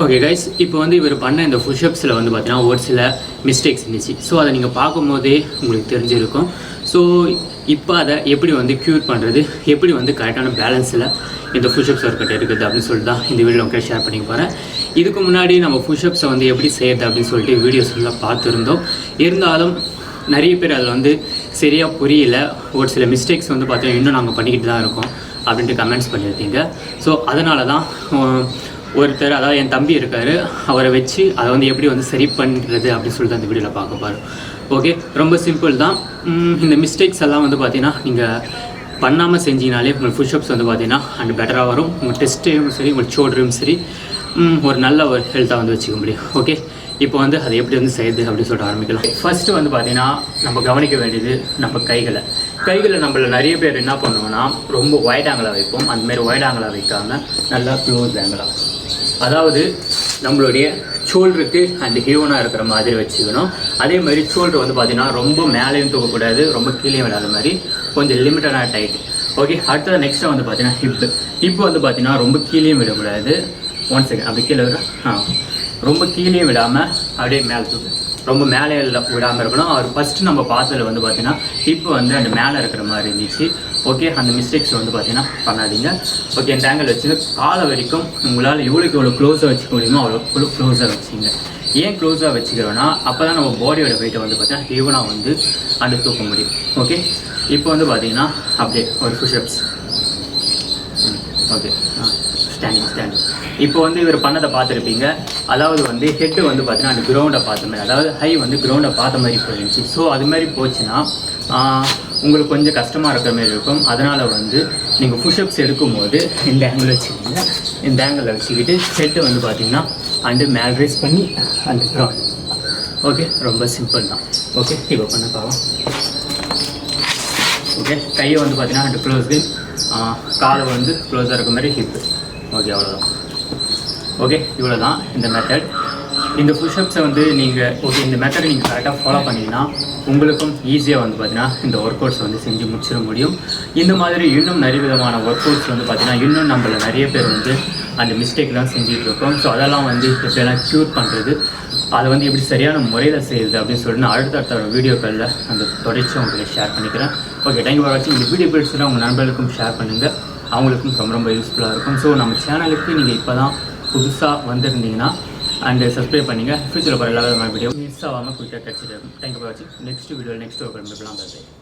Okay guys, இப்போ வந்து இவர் பண்ண இந்த புஷ்அப்ஸில் வந்து பார்த்தீங்கன்னா ஒரு சில மிஸ்டேக்ஸ் இருந்துச்சு. ஸோ அதை நீங்கள் பார்க்கும்போதே உங்களுக்கு தெரிஞ்சிருக்கும். ஸோ இப்போ அதை எப்படி வந்து க்யூர் பண்ணுறது, எப்படி வந்து கரெக்டான பேலன்ஸில் இந்த புஷ்அப்ஸ் ஒர்க் அவுட் இருக்குது அப்படின்னு சொல்லிட்டு தான் இந்த வீடியோ உங்களுக்கு ஷேர் பண்ணிக்க போகிறேன். இதுக்கு முன்னாடி நம்ம புஷ்அப்ஸை வந்து எப்படி செய்யறது அப்படின்னு சொல்லிட்டு வீடியோஸ் எல்லாம் பார்த்துருந்தோம். இருந்தாலும் நிறைய பேர் அதில் வந்து சரியாக புரியல. ஒரு சில மிஸ்டேக்ஸ் வந்து பார்த்தீங்கன்னா இன்னும் நாங்கள் பண்ணிக்கிட்டு தான் இருக்கோம் அப்படின்ட்டு கமெண்ட்ஸ் பண்ணியிருக்கீங்க. ஸோ அதனால தான் ஒருத்தர், அதாவது என் தம்பி இருக்கார், அவரை வச்சு அதை வந்து எப்படி வந்து சரி பண்ணுறது அப்படின்னு சொல்லிட்டு அந்த வீடியோவில் பார்க்க போகிறோம். ஓகே, ரொம்ப சிம்பிள் தான். இந்த மிஸ்டேக்ஸ் எல்லாம் வந்து பார்த்தீங்கன்னா நீங்கள் பண்ணாமல் செஞ்சிங்கனாலே உங்கள் புஷ்அப்ஸ் வந்து பார்த்தீங்கன்னா அண்ட் பெட்டராக வரும். உங்கள் டெஸ்ட்டையும் சரி, உங்கள் ஷோல்டரும் சரி, ஒரு நல்ல ஒரு ஹெல்த்தாக வந்து வச்சுக்க முடியும். ஓகே, இப்போ வந்து அதை எப்படி வந்து செய்யுது அப்படின்னு சொல்லிட்டு ஆரம்பிக்கலாம். ஃபர்ஸ்ட்டு வந்து பார்த்தீங்கன்னா நம்ம கவனிக்க வேண்டியது நம்ம கைகளை நம்மள நிறைய பேர் என்ன பண்ணுவோம்னா ரொம்ப வைட் ஆங்கிளாக வைப்போம். அந்தமாரி வைட் ஆங்கிளாக வைக்காமல் நல்லா க்ளோஸ் ஆங்கிளாக, அதாவது நம்மளுடைய ஷோல்டருக்கு அண்ட் ஹீவனாக இருக்கிற மாதிரி வச்சுக்கணும். அதே மாதிரி ஷோல்டர் வந்து பார்த்தீங்கன்னா ரொம்ப மேலேயும் தூக்கக்கூடாது, ரொம்ப கீழே விடாத மாதிரி கொஞ்சம் லிமிட்டடான டைட். ஓகே, அடுத்தது நெக்ஸ்ட்டாக வந்து பார்த்தீங்கன்னா ஹிப்பு வந்து பார்த்தீங்கன்னா ரொம்ப கீழேயும் விடக்கூடாது. 1 செகண்ட், அப்படி கீழே விட ரொம்ப கீழேயும் விடாமல் அப்படியே மேலே தூக்கு, ரொம்ப மேலே விடாமல் இருக்கணும். அவர் ஃபஸ்ட்டு நம்ம பார்த்ததில் வந்து பார்த்தீங்கன்னா ஹிப்பு வந்து அந்த மேலே இருக்கிற மாதிரி இருந்துச்சு. ஓகே, அந்த மிஸ்டேக்ஸ் வந்து பார்த்தீங்கன்னா பண்ணாதீங்க. ஓகே, இந்த ஆங்கிள் வச்சு காலை வரைக்கும் உங்களால் எவ்வளோ க்ளோஸாக வச்சுக்க முடியுமோ அவ்வளோ க்ளோஸாக வச்சுங்க. ஏன் க்ளோஸாக வச்சுக்கிறோன்னா அப்போ தான் நம்ம பாடியோட வெயிட்டை வந்து பார்த்தீங்கன்னா ஈவனாக வந்து அந்த தூக்க முடியும். ஓகே, இப்போ வந்து பார்த்தீங்கன்னா அப்படியே ஒரு புஷ்அப்ஸ். Okay, standing. இப்போ வந்து இவர் பண்ணதை பார்த்துருப்பீங்க. அதாவது வந்து ஹெட்டு வந்து பார்த்தீங்கன்னா அந்த கிரவுண்டை பார்த்த மாதிரி, அதாவது ஹை வந்து கிரவுண்டை பார்த்த மாதிரி போயிருந்துச்சு. ஸோ அது மாதிரி போச்சுன்னா உங்களுக்கு கொஞ்சம் கஷ்டமாக இருக்கிற மாதிரி இருக்கும். அதனால் வந்து நீங்கள் புஷ்அப்ஸ் எடுக்கும்போது இந்த ஆங்கிள் வச்சுக்கிங்க. இந்த ஆங்கிளில் வச்சுக்கிட்டு ஹெட்டு வந்து பார்த்தீங்கன்னா அண்டு மேல் ரைஸ் பண்ணி அந்த கிரவுண்ட். ஓகே, ரொம்ப சிம்பிள் தான். ஓகே, இப்போ பண்ண பார்க்கலாம். ஓகே, கையை வந்து பார்த்தீங்கன்னா அண்டு க்ளோஸ்டு, காலை வந்து க்ளோஸாக இருக்க மாதிரி ஹிப்பு. ஓகே, அவ்வளோதான். ஓகே, இவ்வளோ தான் இந்த மெத்தட். இந்த புஷ்அப்ஸை வந்து நீங்கள் இந்த மெத்தடை நீங்கள் கரெக்டாக ஃபாலோ பண்ணிங்கன்னா உங்களுக்கும் ஈஸியாக வந்து பார்த்தீங்கன்னா இந்த ஒர்க் அவுட்ஸ் வந்து செஞ்சு முடிச்சிட முடியும். இந்த மாதிரி இன்னும் நிறைய விதமான ஒர்க் அவுட்ஸ் வந்து பார்த்தீங்கன்னா இன்னும் நம்மள நிறைய பேர் வந்து அந்த மிஸ்டேக்லாம் செஞ்சுட்டு இருக்கோம். ஸோ அதெல்லாம் வந்து எப்படியெல்லாம் க்யூர் பண்ணுறது, அதை வந்து எப்படி சரியான முறையில் செய்யுது அப்படின்னு சொல்லிட்டு நான் அடுத்த வீடியோக்களில் அந்த தொடர்ச்சி உங்களுக்கு ஷேர் பண்ணிக்கிறேன். ஓகே, தேங்க்யூ ஃபார் வாட்சிங். இந்த வீடியோ பிடிச்சா உங்கள் நண்பர்களுக்கும் ஷேர் பண்ணுங்கள், அவங்களுக்கும் ரொம்ப யூஸ்ஃபுல்லாக இருக்கும். ஸோ நம்ம சேனலுக்கு நீங்கள் இப்போ தான் புதுசாக வந்திருந்தீங்கன்னா அண்ட் சப்ஸ்கிரைப் பண்ணுங்கள். ஃபியூச்சரில் போகிற எல்லா விதமான வீடியோ மிஸ் ஆகாமல் குயிக்காக கிடச்சிட்டு இருக்கும். தேங்க்யூ ஃபார் வாட்சிங். நெக்ஸ்ட் வீடியோ நெக்ஸ்ட் ஒர்க் பண்ணலாம்.